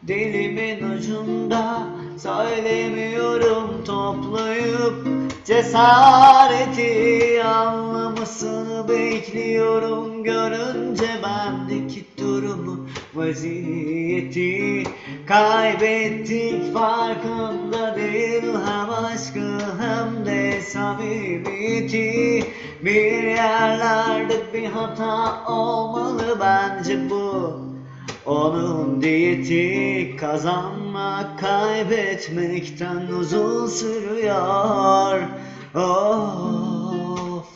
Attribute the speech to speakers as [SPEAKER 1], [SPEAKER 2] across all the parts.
[SPEAKER 1] Dilimin ucunda söylemiyorum, toplayıp cesareti anlamasını bekliyorum. Görünce bendeki durumu, vaziyeti kaybettik, farkında değil. Hem aşkı hem de samimiyeti, bir yerlerde bir hata olmalı bence bu. Onun diyeti kazanmak kaybetmekten uzun sürüyor. Of,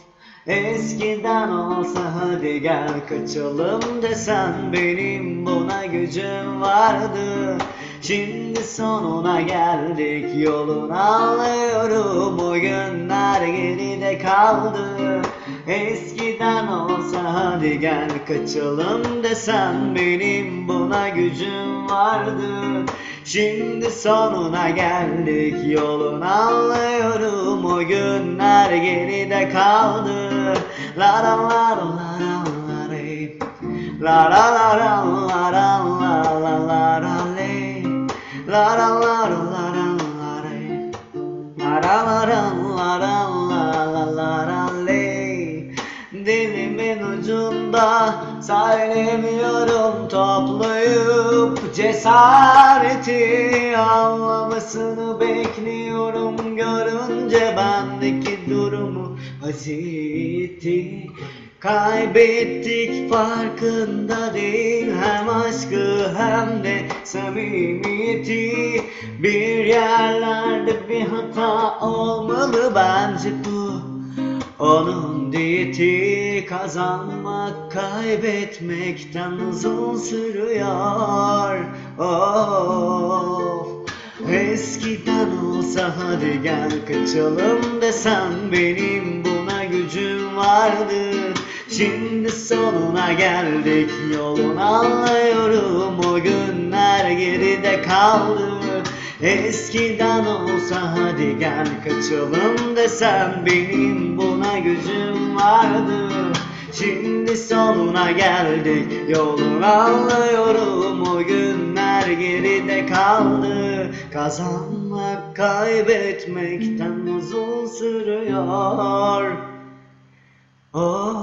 [SPEAKER 1] eskiden olsa hadi gel kaçalım desen, benim buna gücüm vardı. Şimdi sonuna geldik yolun, anlıyorum, o günler geride kaldı. Eskiden olsa hadi gel kaçalım desen, benim buna gücüm vardı. Şimdi sonuna geldik yolun, anlıyorum, o günler geride kaldı. La la la la la la la la la la la la la la le, la la la la la la le, la la la la la la la la le. Dilimin ucunda söylemiyorum, toplayıp cesareti anlamasını bekliyorum. Görünce bendeki durumu, vaziyeti kaybettik, farkında değil. Hem aşkı hem de samimiyeti, bir yerlerde bir hata olmalı bence bu. Onun diyeti kazanmak kaybetmekten uzun sürüyor. Of, eskiden olsa hadi gel kaçalım desen, benim buna gücüm vardı. Şimdi sonuna geldik yolun, anlıyorum, o günler geride kaldı. Eskiden olsa hadi gel kaçalım desem, benim buna gücüm vardı. Şimdi sonuna geldik yolun, anlıyorum, o günler geride kaldı. Kazanmak kaybetmekten uzun sürüyor. Oh.